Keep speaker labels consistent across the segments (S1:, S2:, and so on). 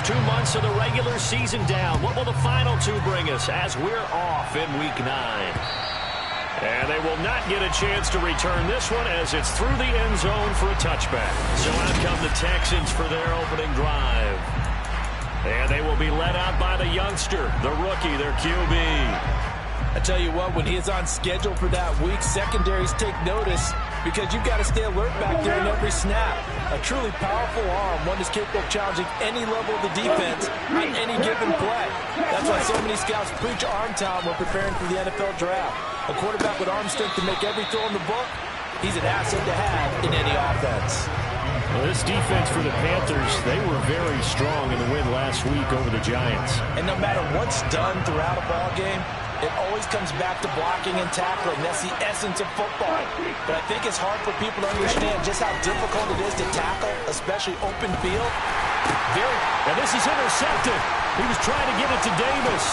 S1: first 2 months of the regular season down. What will the final two bring us as we're off in Week 9? And they will not get a chance to return this one as it's through the end zone for a touchback. So out come the Texans for their opening drive. And they will be led out by the youngster, the rookie, their QB.
S2: I tell you what, when he is on schedule for that week, secondaries take notice because you've got to stay alert back there in every snap. A truly powerful arm, one that's capable of challenging any level of the defense on any given play. That's why so many scouts preach arm talent when preparing for the NFL draft. A quarterback with arm strength to make every throw in the book, he's an asset to have in any offense.
S1: Well, this defense for the Panthers, they were very strong in the win last week over the Giants.
S2: And no matter what's done throughout a ball game, it always comes back to blocking and tackling. That's the essence of football. But I think it's hard for people to understand just how difficult it is to tackle, especially open field.
S1: And this is intercepted. He was trying to get it to Davis.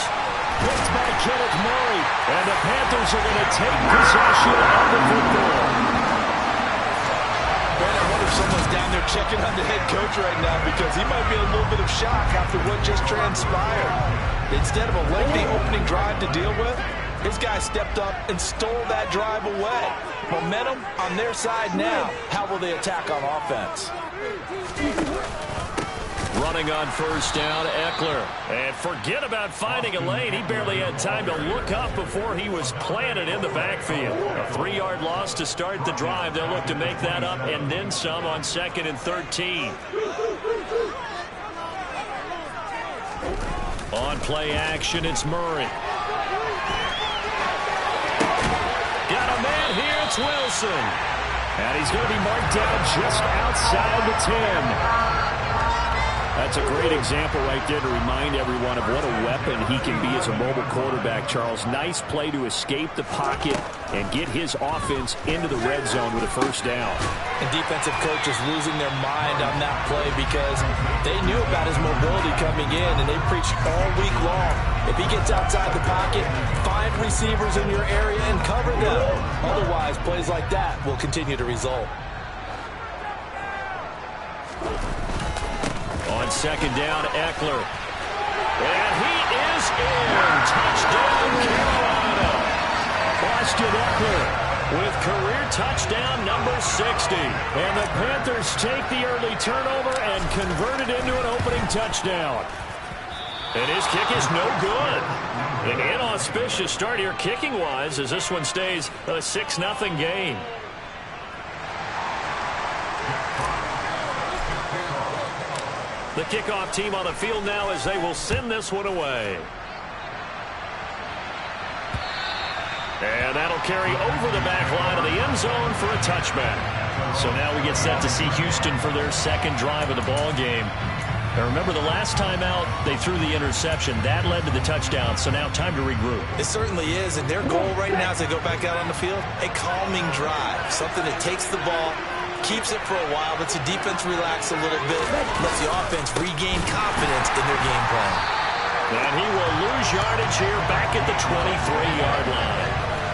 S1: Picked by Kenneth Murray. And the Panthers are going to take possession of the football.
S2: Man, I wonder if someone's down there checking on the head coach right now because he might be in a little bit of shock after what just transpired. Instead of a lengthy opening drive to deal with, his guy stepped up and stole that drive away. Momentum on their side now. How will they attack on offense?
S1: Running on first down, Eckler. And forget about finding a lane. He barely had time to look up before he was planted in the backfield. A 3-yard loss to start the drive. They'll look to make that up and then some on 2nd and 13. On play action, it's Murray. Got a man here, it's Wilson. And he's going to be marked down just outside the 10. That's a great example right there to remind everyone of what a weapon he can be as a mobile quarterback, Charles. Nice play to escape the pocket and get his offense into the red zone with a first down.
S2: And defensive coaches losing their mind on that play because they knew about his mobility coming in, and they preached all week long. If he gets outside the pocket, find receivers in your area and cover them. Otherwise, plays like that will continue to result.
S1: On 2nd down, Eckler. And he is in. Touchdown, Carolina. Austin Eckler with career touchdown number 60. And the Panthers take the early turnover and convert it into an opening touchdown. And his kick is no good. An inauspicious start here kicking-wise as this one stays a 6-0 game. The kickoff team on the field now as they will send this one away. And that'll carry over the back line of the end zone for a touchback. So now we get set to see Houston for their second drive of the ball game. Now remember, the last time out, they threw the interception. That led to the touchdown, so now time to regroup.
S2: It certainly is, and their goal right now as they go back out on the field, a calming drive. Something that takes the ball, keeps it for a while, lets the defense relax a little bit, lets the offense regain confidence in their game plan.
S1: And he will lose yardage here back at the 23-yard line.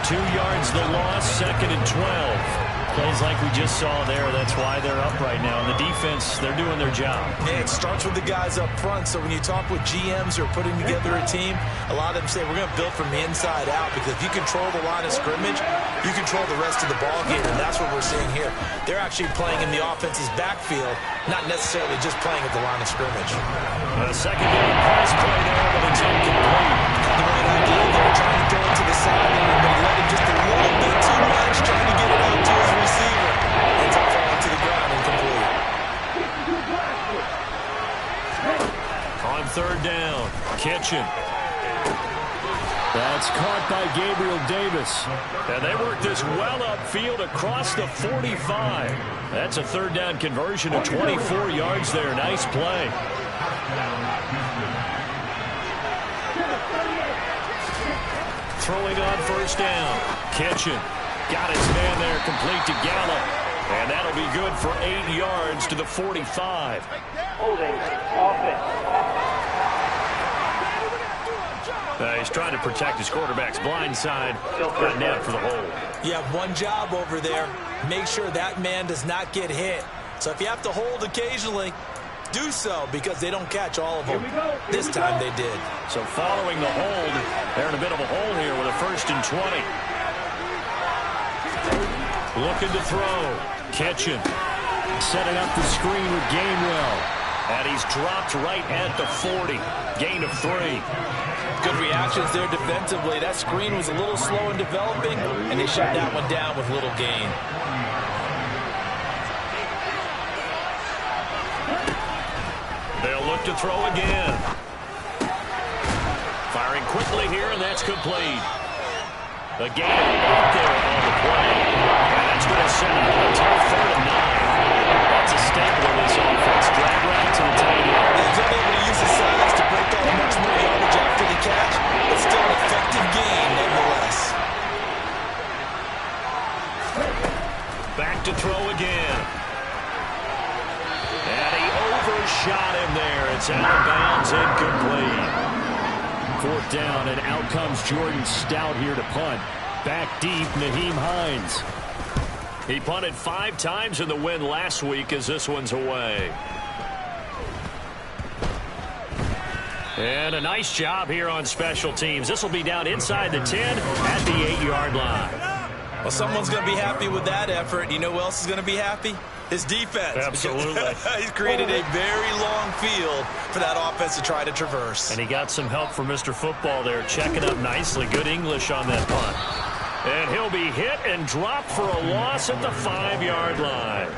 S1: 2 yards the loss, 2nd and 12. Plays like we just saw there. That's why they're up right now. And the defense, they're doing their job.
S2: Yeah, it starts with the guys up front. So when you talk with GMs who are putting together a team, a lot of them say we're going to build from the inside out, because if you control the line of scrimmage, you control the rest of the ball game. And that's what we're seeing here. They're actually playing in the offense's backfield, not necessarily just playing at the line of scrimmage.
S1: A second down pass play there, but it's incomplete.
S2: The right idea there, trying to throw it to the side, but he let him just a little bit too much, trying to get it out to his receiver. Ends up falling to the ground, incomplete.
S1: On 3rd down, Kitchen. That's caught by Gabriel Davis. And they work this well upfield across the 45. That's a 3rd down conversion of 24 yards there. Nice play. Throwing on 1st down. Kitchen got his man there, complete to Gallup. And that'll be good for 8 yards to the 45.
S3: Holding offense.
S1: He's trying to protect his quarterback's blind side. Got net for the hold.
S2: You have one job over there. Make sure that man does not get hit. So if you have to hold occasionally, do so because they don't catch all of them. This time they did.
S1: So following the hold, they're in a bit of a hole here with a 1st and 20. Looking to throw. Kitchen setting up the screen with Gainwell. And he's dropped right at the 40. Gain of 3.
S2: Good reactions there defensively. That screen was a little slow in developing, and they shut that one down with little gain.
S1: They'll look to throw again. Firing quickly here, and that's complete. A gain right there on the play. And that's going to send him a tough 3rd and 9. That's a staple in this offense. Drag right to the tight end.
S2: He's unable to use his size to break off much more yardage after the catch, but still an effective gain nonetheless.
S1: Back to throw again. And he overshot him there. It's out of bounds, incomplete. 4th down, and out comes Jordan Stout here to punt. Back deep, Naheem Hines. He punted 5 times in the win last week as this one's away. And a nice job here on special teams. This will be down inside the 10 at the 8-yard line.
S2: Well, someone's going to be happy with that effort. You know who else is going to be happy? His defense.
S1: Absolutely.
S2: He's created a very long field for that offense to try to traverse.
S1: And he got some help from Mr. Football there, checking up nicely. Good English on that punt. And he'll be hit and dropped for a loss at the 5-yard line.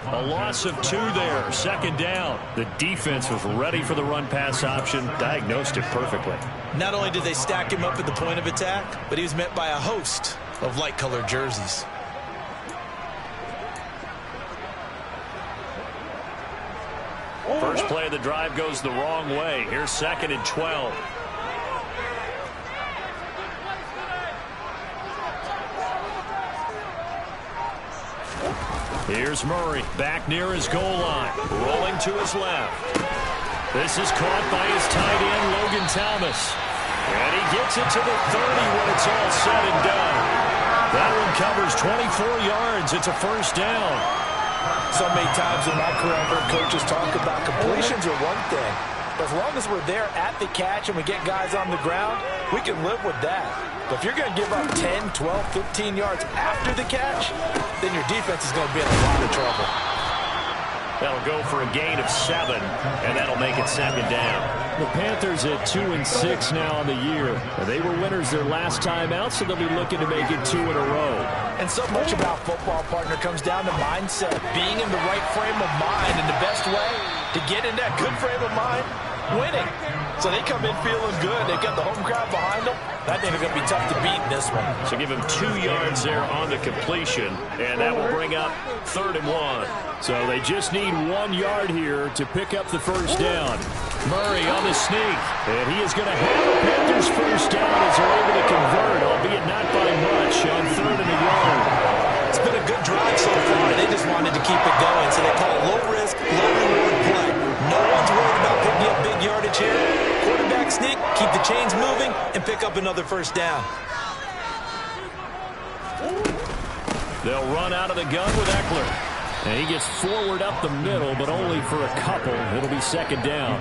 S1: A loss of 2 there, 2nd down. The defense was ready for the run-pass option, diagnosed it perfectly.
S2: Not only did they stack him up at the point of attack, but he was met by a host of light-colored jerseys.
S1: First play of the drive goes the wrong way. Here's 2nd and 12. Here's Murray, back near his goal line, rolling to his left. This is caught by his tight end, Logan Thomas. And he gets it to the 30 when it's all said and done. That one covers 24 yards. It's a 1st down.
S2: So many times in my career, I've heard coaches talk about completions are one thing. But as long as we're there at the catch and we get guys on the ground, we can live with that. But if you're going to give up 10, 12, 15 yards after the catch, then your defense is going to be in a lot of trouble.
S1: That'll go for a gain of 7, and that'll make it 2nd down. The Panthers at 2-6 now on the year. They were winners their last time out, so they'll be looking to make it 2 in a row.
S2: And so much about football, partner, comes down to mindset. Being in the right frame of mind, and the best way to get in that good frame of mind, winning. So they come in feeling good. They've got the home crowd behind them. I think it's going to be tough to beat in this one.
S1: So give him 2 yards there on the completion, and that will bring up 3rd and 1. So they just need 1 yard here to pick up the 1st down. Murray on the sneak, and he is going to have the Panthers 1st down as they're able to convert, albeit not by much, on 3rd and 1.
S2: It's been a good drive so far. They just wanted to keep it going, so they call it low-risk, low-reward play. No one's worried about picking up big yardage here. Quarterback sneak, keep the chains moving, and pick up another 1st down.
S1: They'll run out of the gun with Eckler. And he gets forward up the middle, but only for a couple. It'll be 2nd down.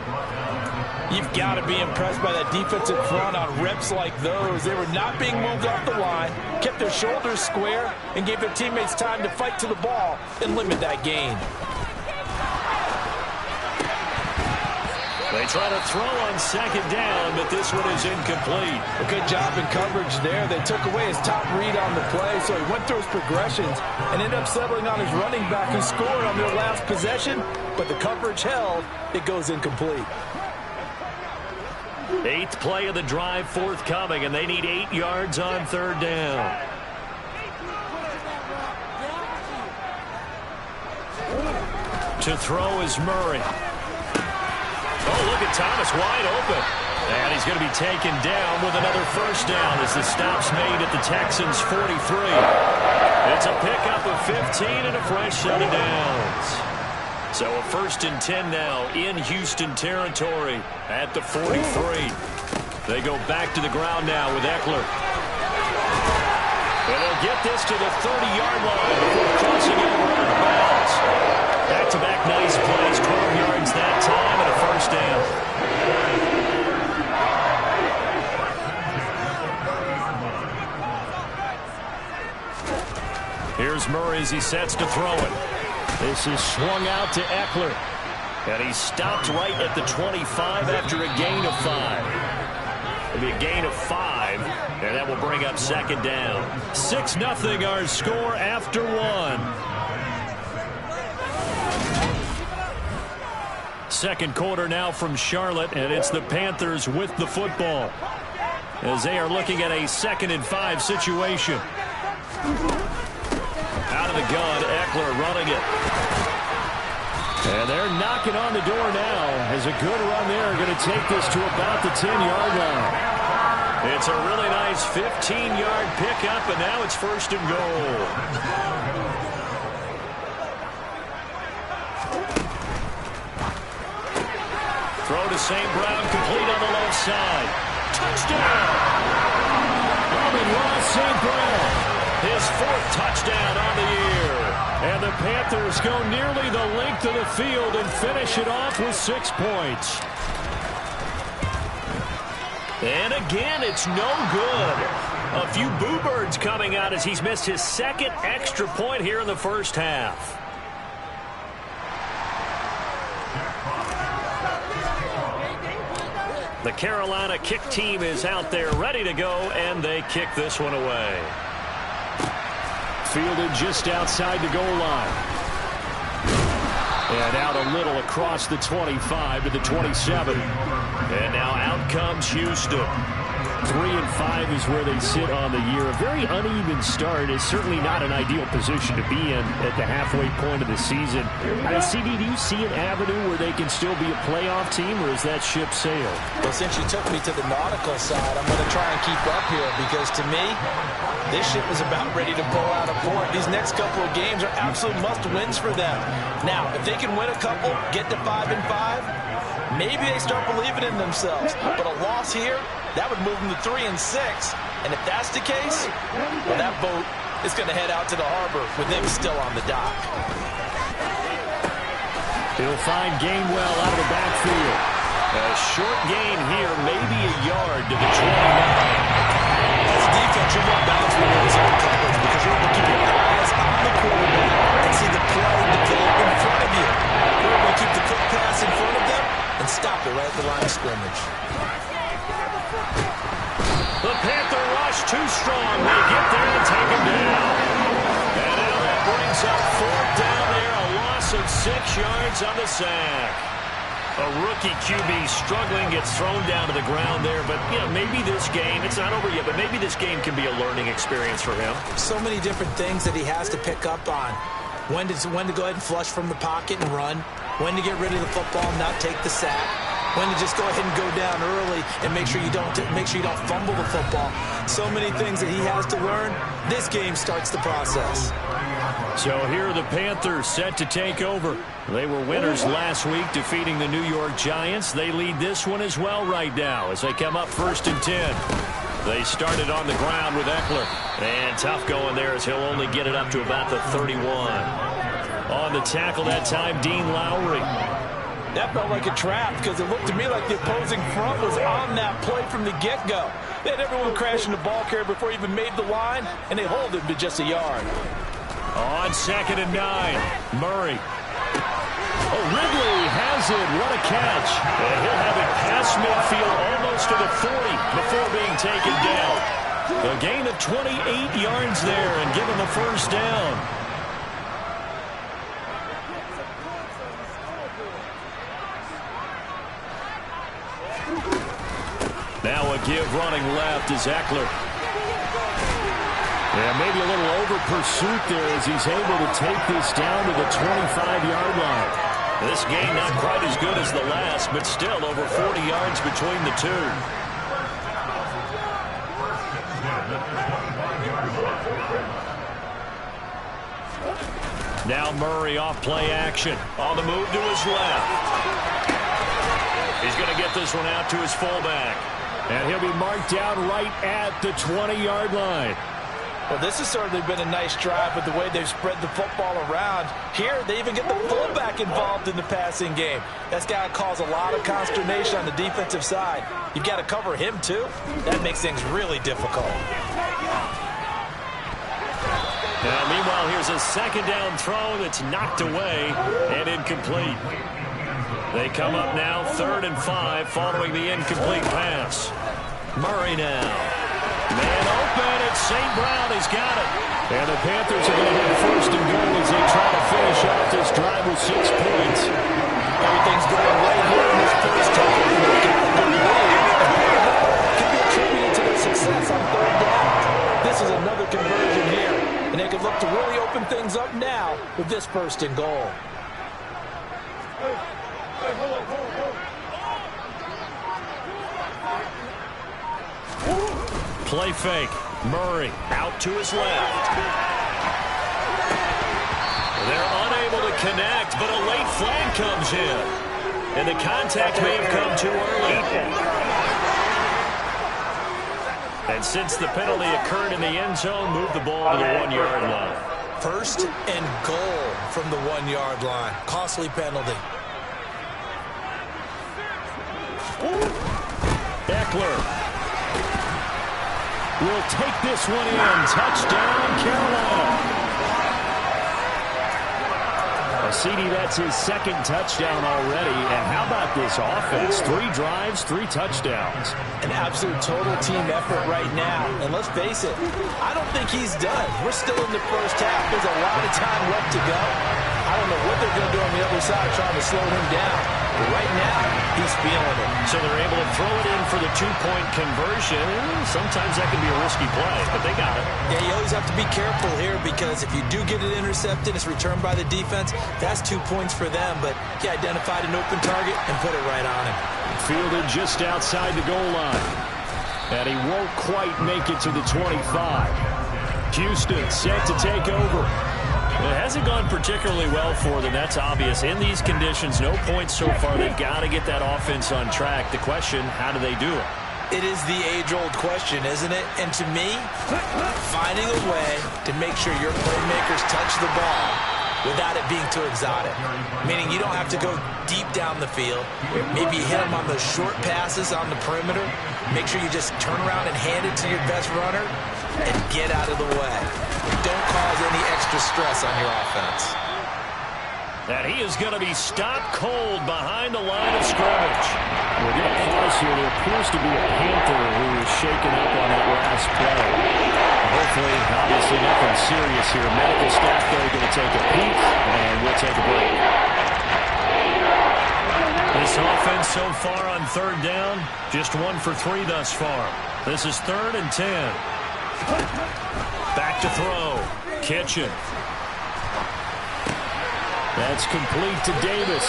S2: You've got to be impressed by that defensive front on reps like those. They were not being moved off the line, kept their shoulders square, and gave their teammates time to fight to the ball and limit that gain.
S1: They try to throw on 2nd down, but this one is incomplete.
S2: A good job in coverage there. They took away his top read on the play, so he went through his progressions and ended up settling on his running back who scored on their last possession, but the coverage held. It goes incomplete.
S1: 8th play of the drive forthcoming, and they need 8 yards on 3rd down. To throw is Murray. Oh, look at Thomas wide open. And he's going to be taken down with another 1st down as the stop's made at the Texans' 43. It's a pickup of 15 and a fresh set of downs. So a 1st and 10 now in Houston territory at the 43. They go back to the ground now with Eckler. And they'll get this to the 30-yard line before crossing over out of bounds. Back-to-back nice plays, 12 yards that Here's Murray as he sets to throw it. This is swung out to Eckler. And he stopped right at the 25 after a gain of 5. It'll be a gain of 5, and that will bring up second down. 6-0 our score after 1. Second quarter now from Charlotte, and it's the Panthers with the football as they are looking at a 2nd and 5 situation. Out of the gun, Eckler running it. And they're knocking on the door now as a good run there. Going to take this to about the 10-yard line. It's a really nice 15-yard pickup, and now it's 1st and goal. Throw to St. Brown, complete on the left side. Touchdown! Amon-Ra St. Brown, his 4th touchdown on the year. And the Panthers go nearly the length of the field and finish it off with 6 points. And again, it's no good. A few boo birds coming out as he's missed his 2nd extra point here in the first half. The Carolina kick team is out there ready to go, and they kick this one away. Fielded just outside the goal line. And out a little across the 25 to the 27. And now out comes Houston. 3-5 is where they sit on the year. A very uneven start is certainly not an ideal position to be in at the halfway point of the season. CD, do you see an avenue where they can still be a playoff team, or is that ship sailed?
S2: Well, since you took me to the nautical side, I'm going to try and keep up here because to me, this ship is about ready to pull out a port. These next couple of games are absolute must-wins for them. Now, if they can win a couple, get to 5-5, maybe they start believing in themselves. But a loss here, that would move them to 3-6. And if that's the case, well, that boat is going to head out to the harbor with them still on the dock.
S1: He'll find Gainwell out of the backfield. A short gain here, maybe a yard to the 29.
S2: As a defense, you're more balanced when you're zone coverage because you're able to keep your eyes on the quarterback and see the play develop in front of you. You're able to keep the quick pass in front of them and stop it right at the line of scrimmage.
S1: The Panther rush too strong. They get there and take him down. And now that brings up 4th down there. A loss of 6 yards on the sack. A rookie QB struggling, gets thrown down to the ground there. But, you know, maybe this game, it's not over yet, but maybe this game can be a learning experience for him.
S2: So many different things that he has to pick up on. When to go ahead and flush from the pocket and run. When to get rid of the football and not take the sack. When to just go ahead and go down early and make sure you don't fumble the football. So many things that he has to learn. This game starts the process.
S1: So here are the Panthers set to take over. They were winners last week, defeating the New York Giants. They lead this one as well right now as they come up 1st and 10. They started on the ground with Eckler. And tough going there as he'll only get it up to about the 31. On the tackle that time, Dean Lowry.
S2: That felt like a trap because it looked to me like the opposing front was on that play from the get-go. They had everyone crashing the ball carrier before he even made the line, and they hold him to just a yard.
S1: On 2nd and 9, Murray. Oh, Ridley has it. What a catch. And he'll have it past midfield almost to the 40 before being taken down. A gain of 28 yards there and given the 1st down. Now a give running left is Eckler. And maybe a little over pursuit there as he's able to take this down to the 25-yard line. This game not quite as good as the last, but still over 40 yards between the two. Now Murray off play action. On the move to his left. He's going to get this one out to his fullback. And he'll be marked down right at the 20-yard line.
S2: Well, this has certainly been a nice drive with the way they've spread the football around. Here, they even get the fullback involved in the passing game. That's got to cause a lot of consternation on the defensive side. You've got to cover him, too. That makes things really difficult.
S1: Now, meanwhile, here's has a second down throw that's knocked away and incomplete. They come up now 3rd and 5 following the incomplete pass. Murray now. Man open, it's St. Brown. He's got it. And the Panthers are going to have 1st and goal as they try to finish off this drive with 6 points.
S2: Everything's going right here in this first half. Can be attributed to their success on 3rd down. This is another conversion here, and they could look to really open things up now with this 1st and goal.
S1: Play fake. Murray out to his left. They're unable to connect, but a late flag comes in. And the contact may have come too early. And since the penalty occurred in the end zone, move the ball to the 1-yard line.
S2: 1st and goal from the 1-yard line. Costly penalty.
S1: Eckler will take this one in. Touchdown, Carolina. CD, that's his 2nd touchdown already. And how about this offense? 3 drives, 3 touchdowns.
S2: An absolute total team effort right now. And let's face it, I don't think he's done. We're still in the first half. There's a lot of time left to go. I don't know what they're going to do on the other side trying to slow him down. But right now, he's feeling it.
S1: So they're able to throw it in for the 2-point conversion. Sometimes that can be a risky play, but they got it.
S2: Yeah, you always have to be careful here because if you do get it intercepted, it's returned by the defense. That's 2 points for them, but he identified an open target and put it right on him.
S1: Fielded just outside the goal line. And he won't quite make it to the 25. Houston set to take over. It hasn't gone particularly well for them. That's obvious. In these conditions, no points so far. They've got to get that offense on track. The question, how do they do it?
S2: It is the age-old question, isn't it? And to me, finding a way to make sure your playmakers touch the ball without it being too exotic. Meaning you don't have to go deep down the field. Maybe hit them on those short passes on the perimeter. Make sure you just turn around and hand it to your best runner and get out of the way. Don't cause any extra stress on your offense.
S1: And he is going to be stopped cold behind the line of scrimmage. We're getting close here. There appears to be a Panther who is shaken up on that last play. Hopefully, obviously nothing serious here. Medical staff, though, going to take a peek, and we'll take a break. This offense so far on 3rd down, just 1 for 3 thus far. This is 3rd and 10. Back to throw. Kitchen. That's complete to Davis.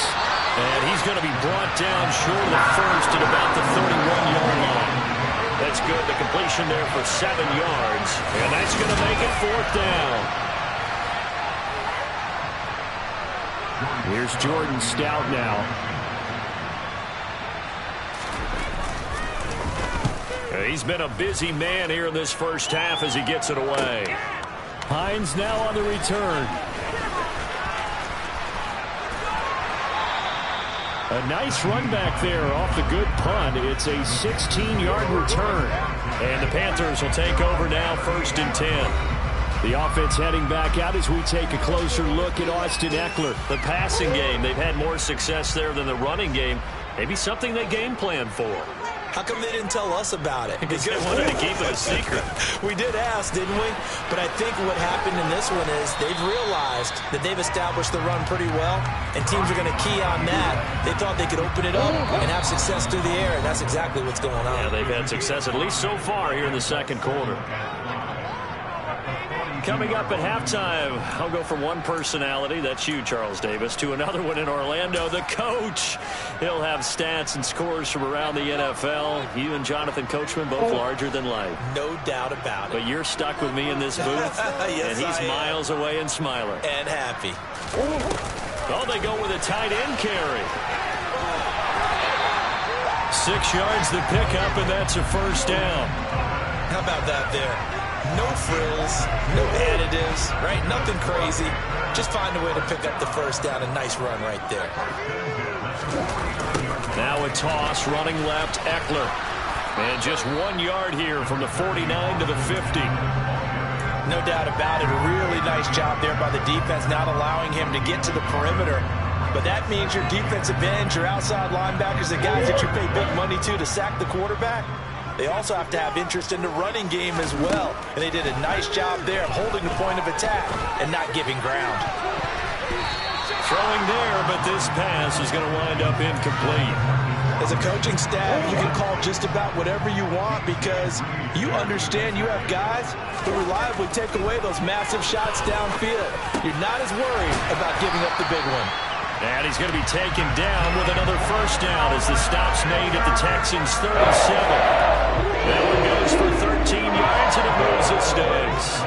S1: And he's going to be brought down short of the 1st at about the 31-yard line. That's good. The completion there for 7 yards. And that's going to make it 4th down. Here's Jordan Stout now. He's been a busy man here in this first half as he gets it away. Hines now on the return. A nice run back there off the good punt. It's a 16-yard return. And the Panthers will take over now 1st and 10. The offense heading back out as we take a closer look at Austin Eckler. The passing game, they've had more success there than the running game. Maybe something they game plan for.
S2: How come they didn't tell us about it?
S1: Because they wanted to keep it a secret.
S2: We did ask, didn't we? But I think what happened in this one is they've realized that they've established the run pretty well, and teams are going to key on that. They thought they could open it up and have success through the air, and that's exactly what's going on.
S1: Yeah, they've had success, at least so far, here in the 2nd quarter. Coming up at halftime, I'll go from one personality, that's you, Charles Davis, to another one in Orlando, the coach. He'll have stats and scores from around the NFL. You and Jonathan Coachman, both larger than life.
S2: No doubt about it.
S1: But you're stuck with me in this booth,
S2: yes,
S1: and he's miles away and smiling.
S2: And happy.
S1: Oh, they go with a tight end carry. 6 yards the pickup, and that's a 1st down.
S2: How about that there? No frills, no additives, right? Nothing crazy. Just find a way to pick up the 1st down. A nice run right there.
S1: Now a toss, running left, Eckler. And just 1 yard here from the 49 to the 50.
S2: No doubt about it. A really nice job there by the defense, not allowing him to get to the perimeter. But that means your defensive ends, your outside linebackers, the guys that you pay big money to sack the quarterback, they also have to have interest in the running game as well. And they did a nice job there of holding the point of attack and not giving ground.
S1: Throwing there, but this pass is going to wind up incomplete.
S2: As a coaching staff, you can call just about whatever you want because you understand you have guys who reliably take away those massive shots downfield. You're not as worried about giving up the big one.
S1: And he's going to be taken down with another first down as the stop's made at the Texans' 37. That one goes for 13 yards, and it moves its sticks.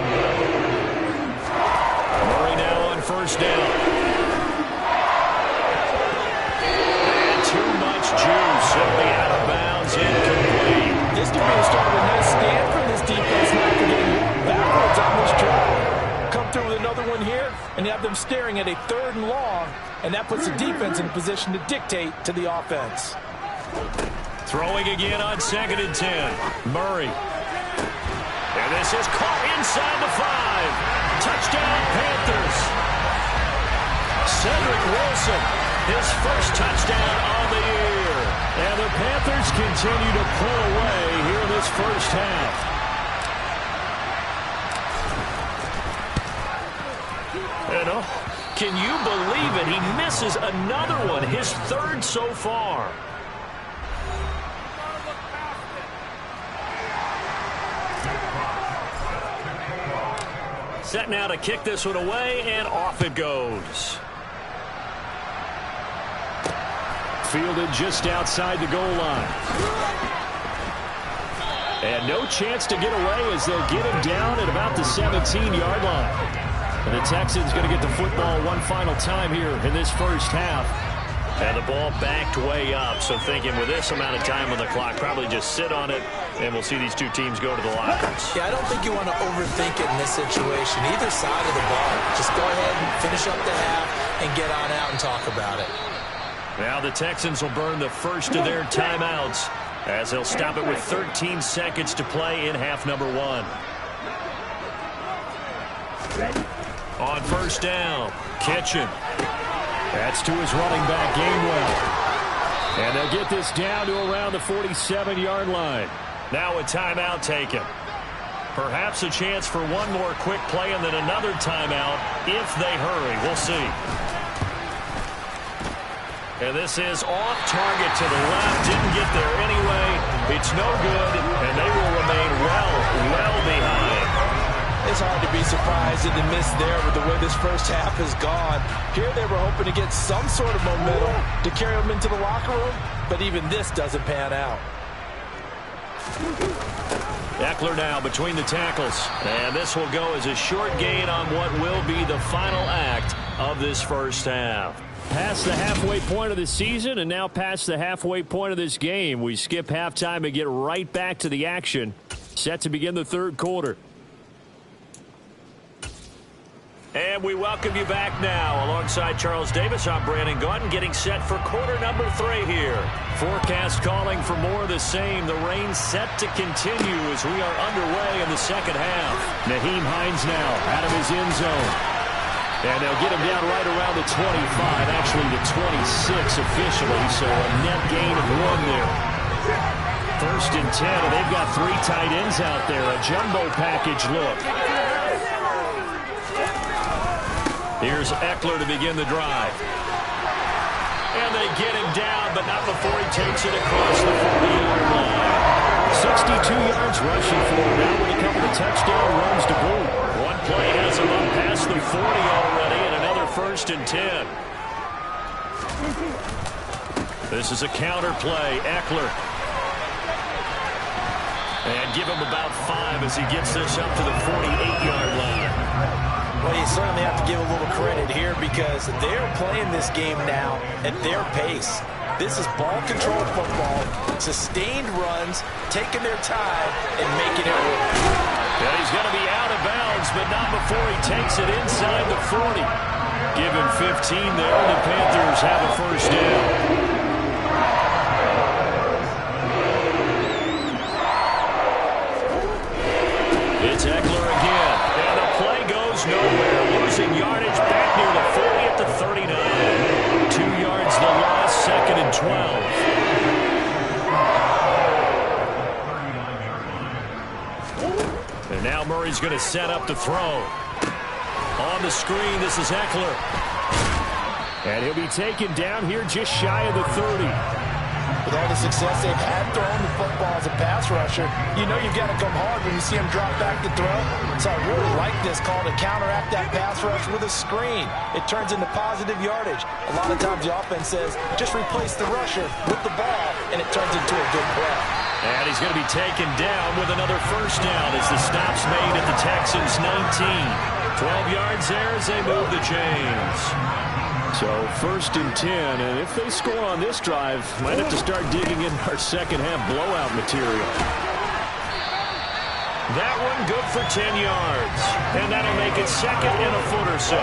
S1: Murray now on first down. And too much juice. Simply out of bounds, incomplete.
S2: This could be a start of a nice stand from this defense now for getting backwards on this drive. Come through with another one here, and you have them staring at a 3rd and long, and that puts the defense in a position to dictate to the offense.
S1: Throwing again on 2nd and 10. Murray. And this is caught inside the 5. Touchdown, Panthers. Cedric Wilson, his first touchdown on the year. And the Panthers continue to pull away here in this first half. Can you believe it? He misses another one, his 3rd so far. Set now to kick this one away, and off it goes. Fielded just outside the goal line. And no chance to get away as they'll get him down at about the 17-yard line. And the Texans going to get the football one final time here in this first half. And the ball backed way up, so thinking with this amount of time on the clock, probably just sit on it, and we'll see these two teams go to the lockers.
S2: Yeah, I don't think you want to overthink it in this situation. Either side of the ball, just go ahead and finish up the half and get on out and talk about it.
S1: Now the Texans will burn the first of their timeouts as they'll stop it with 13 seconds to play in half number 1. On first down, Kitchen. That's to his running back, Gainwell. And they'll get this down to around the 47-yard line. Now a timeout taken. Perhaps a chance for one more quick play and then another timeout if they hurry. We'll see. And this is off target to the left. Didn't get there anyway. It's no good, and they will remain well behind.
S2: It's hard to be surprised at the miss there with the way this first half has gone. Here they were hoping to get some sort of momentum to carry them into the locker room, but even this doesn't pan out.
S1: Eckler now between the tackles, and this will go as a short gain on what will be the final act of this first half. Past the halfway point of the season and now past the halfway point of this game. We skip halftime and get right back to the action. Set to begin the 3rd quarter. And we welcome you back now. Alongside Charles Davis, I'm Brandon Gaudin, getting set for quarter number 3 here. Forecast calling for more of the same. The rain set to continue as we are underway in the second half. Nyheim Hines now out of his end zone. And they'll get him down right around the 25, actually the 26 officially, so a net gain of 1 there. 1st and 10, and they've got 3 tight ends out there. A jumbo package look. Here's Eckler to begin the drive. And they get him down, but not before he takes it across the 40-yard line. 62 yards rushing for him now with a couple of touchdown runs to boot. One play has him up past the 40 already, and another 1st and 10. This is a counter play. Eckler. And give him about 5 as he gets this up to the 48-yard line.
S2: Well, you certainly have to give a little credit here because they're playing this game now at their pace. This is ball-controlled football, sustained runs, taking their time, and making it work.
S1: Yeah, he's going to be out of bounds, but not before he takes it inside the 40. Give him 15 there, and the Panthers have a first down. It's Eckler again. And he's going to set up the throw. On the screen, this is Eckler.
S4: And he'll be taken down here just shy of the 30.
S2: With all the success they've had throwing the football as a pass rusher, you know you've got to come hard when you see him drop back to throw. So I really like this call to counteract that pass rush with a screen. It turns into positive yardage. A lot of times the offense says, just replace the rusher with the ball, and it turns into a good play.
S1: And he's going to be taken down with another first down as the stop's made at the Texans' 19. 12 yards there as they move the chains.
S4: So 1st and 10, and if they score on this drive, might have to start digging in our second half blowout material.
S1: That one good for 10 yards, and that'll make it 2nd and a foot or so.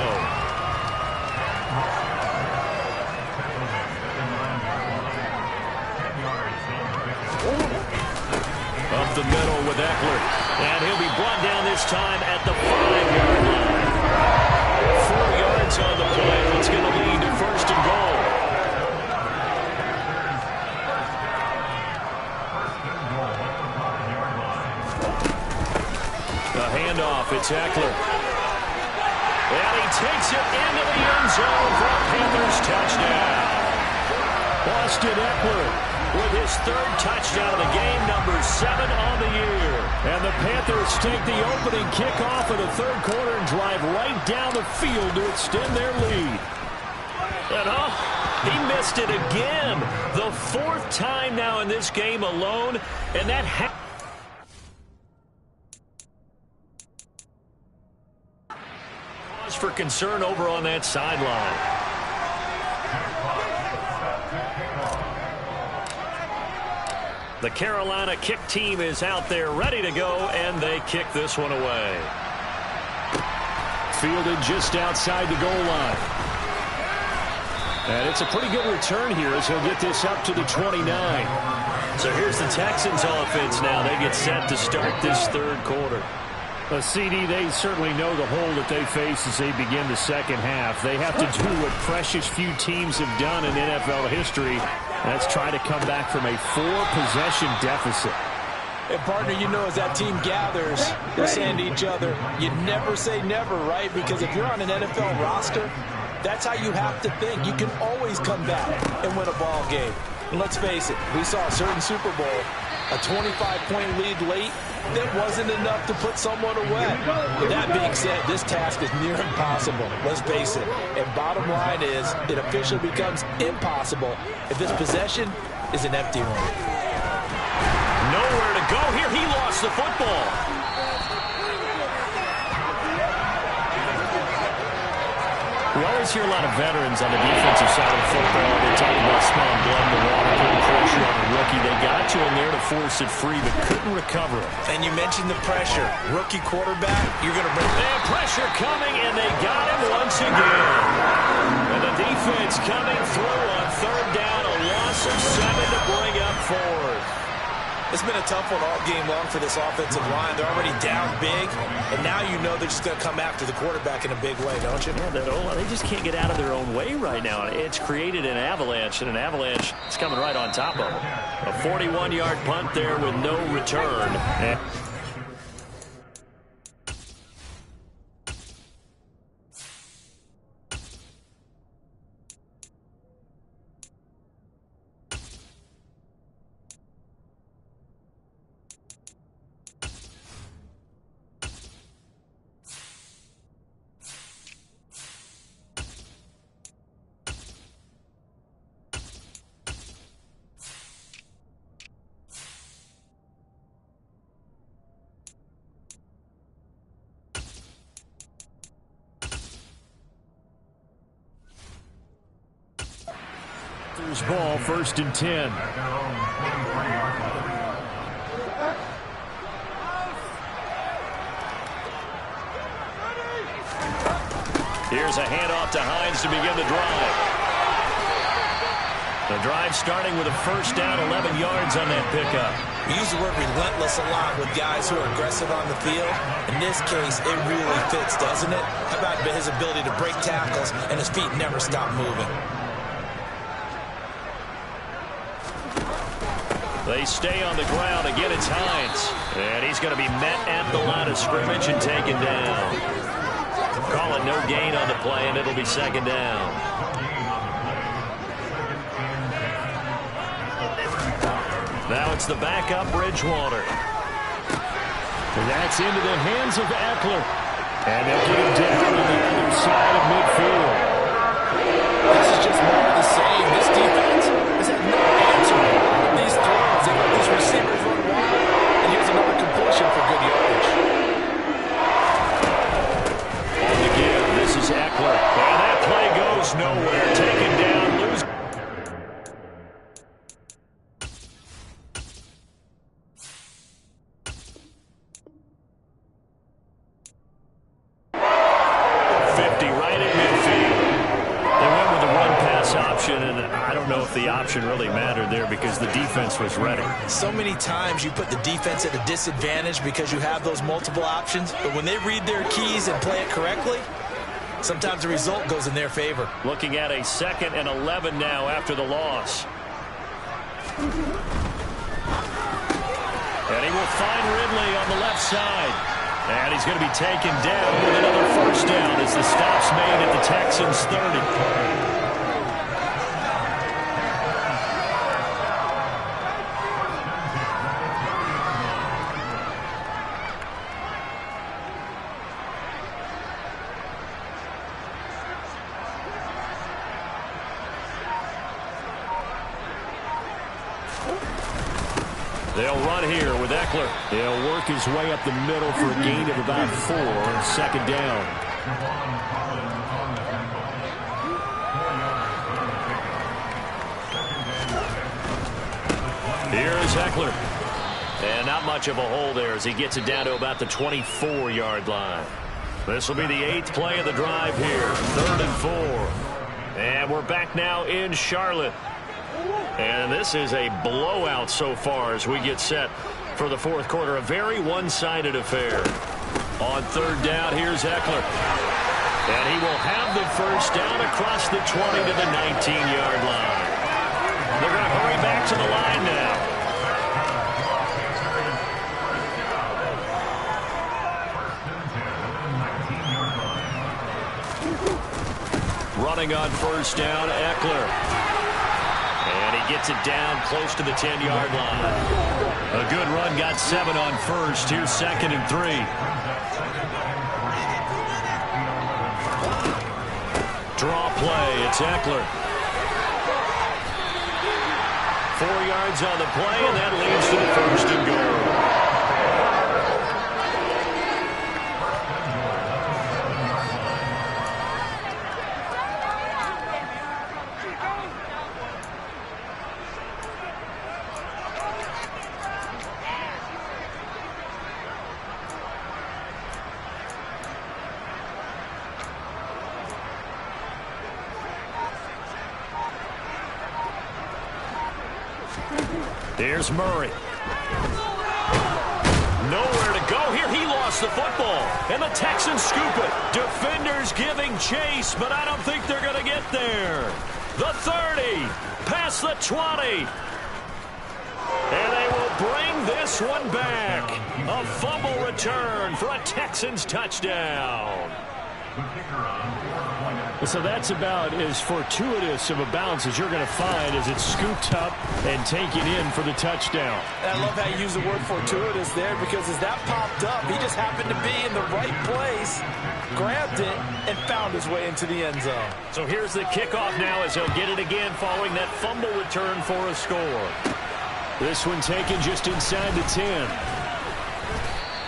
S1: Up the middle with Eckler, and he'll be brought down this time at the 5-yard line. 4 yards on the play. It's going to lead to 1st and goal. The handoff, it's Eckler. And he takes it into the end zone for a Panthers touchdown. Austin Eckler with his 3rd touchdown of the game, number 7 on the year.
S4: And the Panthers take the opening kickoff of the 3rd quarter and drive right down the field to extend their lead.
S1: And he missed it again. The 4th time now in this game alone. And that cause for concern over on that sideline. The Carolina kick team is out there ready to go, and they kick this one away.
S4: Fielded just outside the goal line. And it's a pretty good return here as he'll get this up to the 29.
S1: So here's the Texans offense now. They get set to start this 3rd quarter.
S4: A CD, they certainly know the hole that they face as they begin the second half. They have to do what precious few teams have done in NFL history. That's try to come back from a 4-possession deficit.
S2: And, partner, you know as that team gathers, they're saying to each other, you never say never, right? Because if you're on an NFL roster, that's how you have to think. You can always come back and win a ball game. And let's face it, we saw a certain Super Bowl, a 25-point lead late, that wasn't enough to put someone away. With that being said, this task is near impossible. Let's face it. And bottom line is, it officially becomes impossible if this possession is an empty one.
S1: Nowhere to go here. He lost the football. We always hear a lot of veterans on the defensive side of the football. They talk about smelling blood in the water, putting pressure on the rookie. They got to him there to force it free, but couldn't recover it.
S2: And you mentioned the pressure. Rookie quarterback, you're going to bring...
S1: And pressure coming, and they got him once again. And the defense coming through on 3rd down, a loss of 7 to bring up 4th.
S2: It's been a tough one all game long for this offensive line. They're already down big, and now you know they're just going to come after the quarterback in a big way, don't you?
S1: Yeah, they just can't get out of their own way right now. It's created an avalanche, and an avalanche is coming right on top of them. A 41-yard punt there with no return.
S4: Ball, 1st and 10.
S1: Here's a handoff to Hines to begin the drive. The drive starting with a 1st down, 11 yards on that pickup.
S2: We use the word relentless a lot with guys who are aggressive on the field. In this case, it really fits, doesn't it? How about his ability to break tackles and his feet never stop moving?
S1: They stay on the ground. Again, it's Hines. And he's going to be met at the line of scrimmage and taken down. Call it no gain on the play, and it'll be second down. Now it's the backup, Bridgewater.
S4: And that's into the hands of Eckler. And they'll get him down on the other side of midfield.
S2: This is just more of the same. This defense has had no answer on these throws. They let these receivers run wide. And here's another completion for good yardage.
S1: On the give, this is Eckler. And that play goes nowhere. Taken down, lose.
S4: And I don't know if the option really mattered there because the defense was ready.
S2: So many times you put the defense at a disadvantage because you have those multiple options, but when they read their keys and play it correctly, sometimes the result goes in their favor.
S1: Looking at a 2nd and 11 now after the loss. And he will find Ridley on the left side. And he's going to be taken down with another first down as the stop's made at the Texans' 30. They'll run here with Eckler.
S4: He'll work his way up the middle for a gain of about 4 on second down.
S1: Here's Eckler. And not much of a hole there as he gets it down to about the 24-yard line. This will be the 8th play of the drive here. 3rd and 4. And we're back now in Charlotte. And this is a blowout so far as we get set for the 4th quarter. A very one-sided affair. On 3rd down, here's Eckler. And he will have the first down across the 20 to the 19-yard line. They're going to hurry back to the line now. Running on first down, Eckler. And he gets it down close to the 10-yard line. A good run, got 7 on first. Here's 2nd and 3. Draw play, it's Eckler. 4 yards on the play, and that leads to the 1st and goal. Here's Murray. Nowhere to go here. He lost the football. And the Texans scoop it. Defenders giving chase, but I don't think they're going to get there. The 30. Past the 20. And they will bring this one back. A fumble return for a Texans touchdown.
S4: So that's about as fortuitous of a bounce as you're going to find as it's scooped up and taken in for the touchdown.
S2: And I love how you use the word fortuitous there because as that popped up, he just happened to be in the right place, grabbed it, and found his way into the end zone.
S1: So here's the kickoff now as he'll get it again following that fumble return for a score.
S4: This one taken just inside the 10.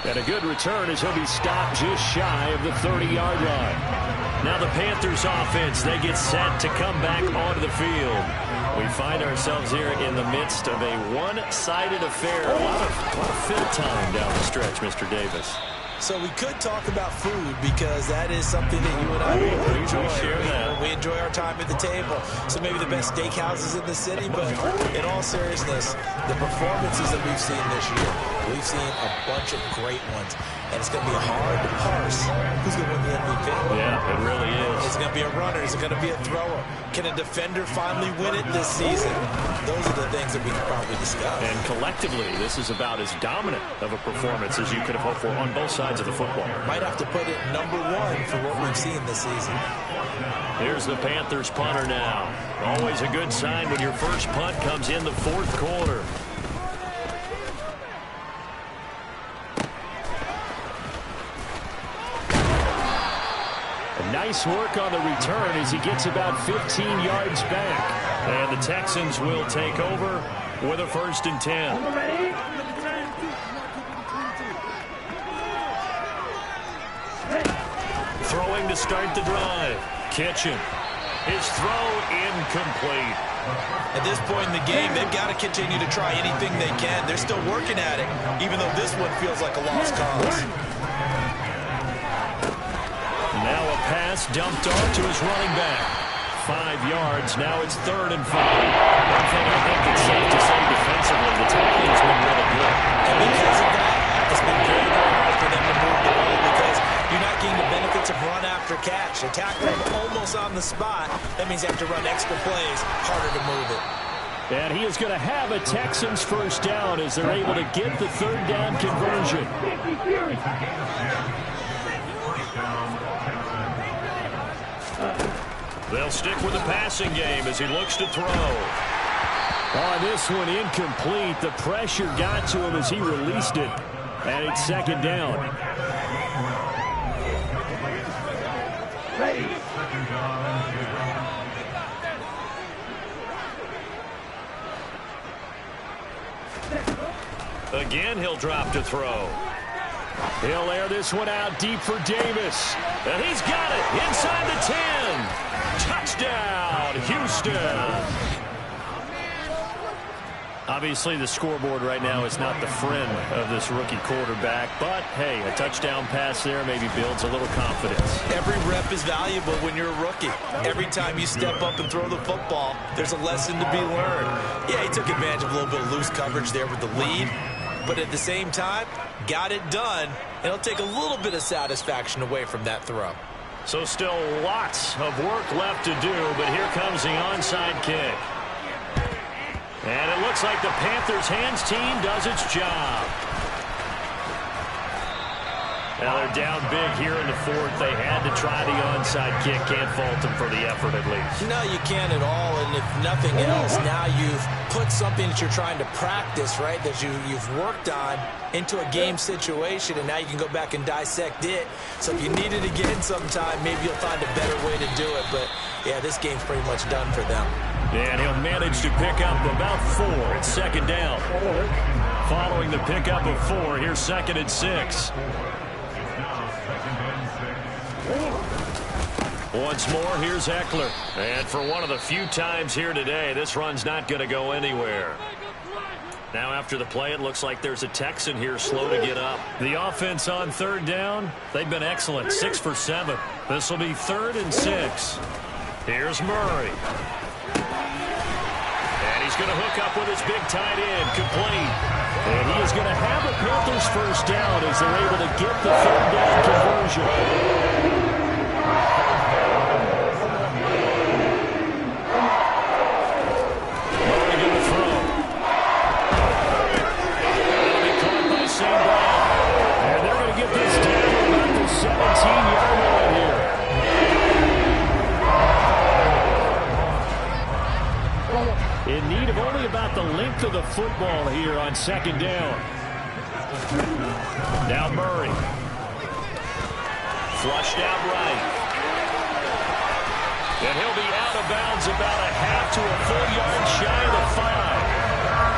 S4: And a good return as he'll be stopped just shy of the 30-yard line.
S1: Now the Panthers offense, they get set to come back onto the field. We find ourselves here in the midst of a one-sided affair. A lot of fill time down the stretch, Mr. Davis.
S2: So we could talk about food because that is something that you and I enjoy.
S1: We share that.
S2: We enjoy our time at the table. So maybe the best steakhouses in the city, but in all seriousness, the performances that we've seen this year, we've seen a bunch of great ones. And it's going to be hard to parse who's going to win the MVP.
S4: Yeah, it really is.
S2: Is it going to be a runner? Is it going to be a thrower? Can a defender finally win it this season? Those are the things that we can probably discuss.
S4: And collectively, this is about as dominant of a performance as you could have hoped for on both sides of the football.
S2: Might have to put it number one for what we've seen this season.
S4: Here's the Panthers punter now. Always a good sign when your first punt comes in the fourth quarter. Nice work on the return as he gets about 15 yards back. And the Texans will take over with a 1st and 10. Throwing to start the drive. Kitchen. His throw incomplete.
S2: At this point in the game, they've got to continue to try anything they can. They're still working at it, even though this one feels like a lost cause.
S4: Now a pass dumped off to his running back. 5 yards. Now it's 3rd and 5. One thing I think it's safe to say defensively, the tackling has been really good.
S2: And because of that, it's been very, very hard for them to move the ball because you're not getting the benefits of run after catch. They tackle him almost on the spot. That means they have to run extra plays, harder to move it.
S4: And he is going to have a Texans 1st down as they're able to get the 3rd down conversion. They'll stick with the passing game as he looks to throw. On this one, incomplete. The pressure got to him as he released it. And it's 2nd down. Again, he'll drop to throw. He'll air this one out deep for Davis. And he's got it inside the 10. Touchdown, Houston. Obviously, the scoreboard right now is not the friend of this rookie quarterback. But, hey, a touchdown pass there maybe builds a little confidence.
S2: Every rep is valuable when you're a rookie. Every time you step up and throw the football, there's a lesson to be learned. Yeah, he took advantage of a little bit of loose coverage there with the lead. But at the same time, got it done. And it'll take a little bit of satisfaction away from that throw.
S4: So still lots of work left to do, but here comes the onside kick. And it looks like the Panthers' hands team does its job. Now they're down big here in the 4th. They had to try the onside kick. Can't fault them for the effort at least.
S2: No, you can't at all. And if nothing else, now you've put something that you're trying to practice, right, that you've worked on into a game situation, and now you can go back and dissect it. So if you need it again sometime, maybe you'll find a better way to do it. But, yeah, this game's pretty much done for them.
S4: And he'll manage to pick up about 4. It's 2nd down. Following the pickup of 4, here's 2nd and 6. Once more, here's Eckler. And for one of the few times here today, this run's not going to go anywhere. Now after the play, it looks like there's a Texan here slow to get up. The offense on 3rd down, they've been excellent, 6 for 7. This will be 3rd and 6. Here's Murray. And he's going to hook up with his big tight end, complete. And he is going to have a Panthers 1st down as they're able to get the 3rd down conversion. And they're going to get this down about the 17-yard line here. In need of only about the length of the football here on 2nd down. Now Murray. Flushed out right. And he'll be out of bounds about a half to a full yard shy of the 5.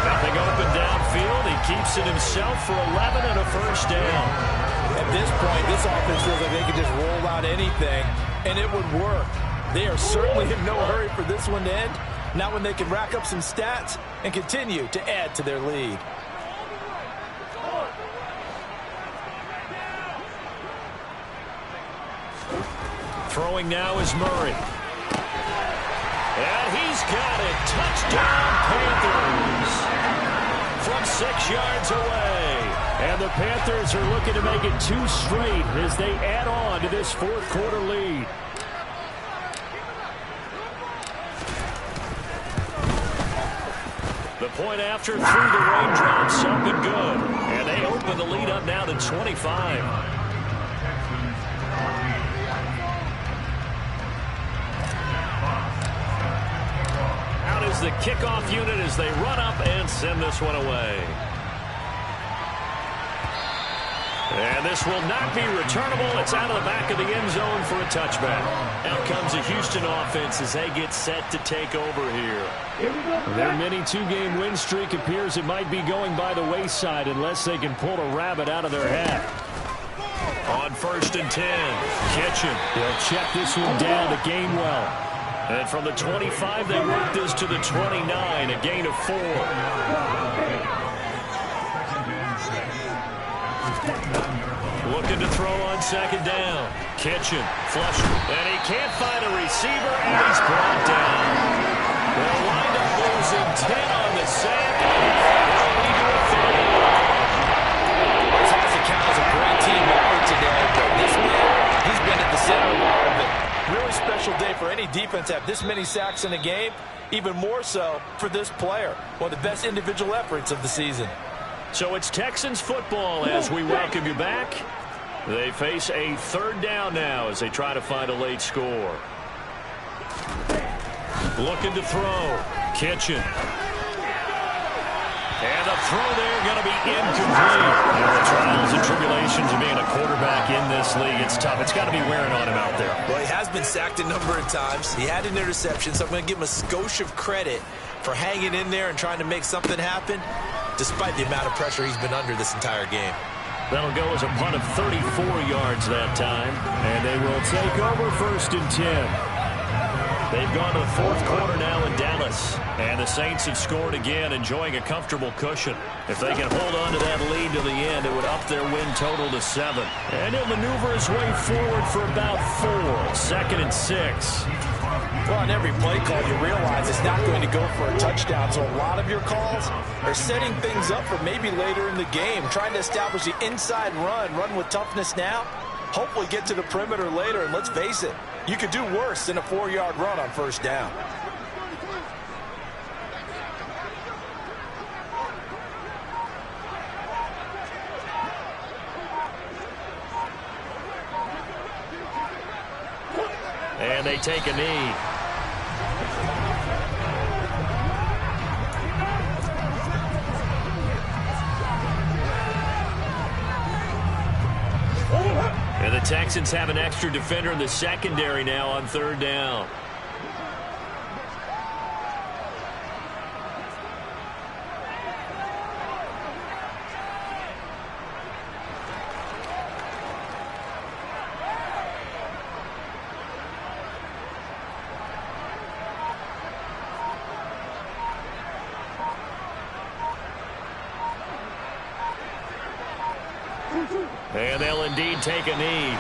S4: Nothing open downfield. He keeps it himself for 11 and a 1st down.
S2: At this point, this offense feels like they could just roll out anything, and it would work. They are certainly in no hurry for this one to end. Not when they can rack up some stats and continue to add to their lead.
S4: Throwing now is Murray.
S1: And he's got it. Touchdown, Panthers. From 6 yards away.
S4: And the Panthers are looking to make it 2 straight as they add on to this fourth-quarter lead.
S1: The point after through the raindrops, up and good. And they open the lead up now to 25. Is the kickoff unit as they run up and send this one away. And this will not be returnable. It's out of the back of the end zone for a touchback. Out comes the Houston offense as they get set to take over here.
S4: Their mini 2-game win streak appears it might be going by the wayside unless they can pull a rabbit out of their hat.
S1: On 1st and 10, Kitchen.
S4: They'll check this one down to Gainwell.
S1: And from the 25, they work this to the 29, a gain of 4. Looking to throw on 2nd down. Kitchen, flush, and he can't find a receiver, and he's brought down. They'll wind up losing 10 on the sack.
S2: This has to count as a great team effort today, but this man, he's been at the center of all of it. Really special day for any defense to have this many sacks in a game, even more so for this player. One of the best individual efforts of the season.
S1: So it's Texans football as we welcome you back. They face a 3rd down now as they try to find a late score. Looking to throw. Kitchen. And the throw there going to be incomplete. The trials and tribulations of being a quarterback in this league, it's tough. It's got to be wearing on him out there.
S2: Well, he has been sacked a number of times. He had an interception, so I'm going to give him a skosh of credit for hanging in there and trying to make something happen, despite the amount of pressure he's been under this entire game.
S1: That'll go as a punt of 34 yards that time.
S4: And they will take over 1st and 10.
S1: They've gone to the 4th quarter now in Dallas. And the Saints have scored again, enjoying a comfortable cushion. If they can hold on to that lead to the end, it would up their win total to 7. And he'll maneuver his way forward for about 4. 2nd and 6.
S2: Well, on every play call, you realize it's not going to go for a touchdown. So a lot of your calls are setting things up for maybe later in the game, trying to establish the inside run with toughness now, hopefully get to the perimeter later. And let's face it, you could do worse than a 4-yard run on 1st down.
S1: And they take a knee. And the Texans have an extra defender in the secondary now on 3rd down. And they'll indeed take a knee.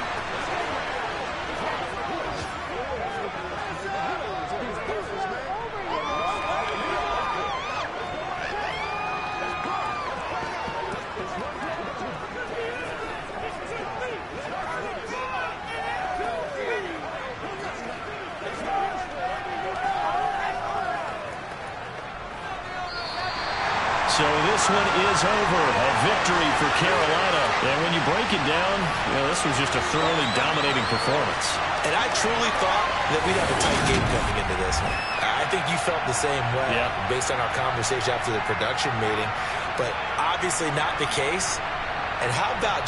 S1: So this one is over. A victory for Carolina. And when you break it down, this was just a thoroughly dominating performance.
S2: And I truly thought that we'd have a tight game coming into this one. I think you felt the same way based on our conversation after the production meeting. But obviously not the case. And how about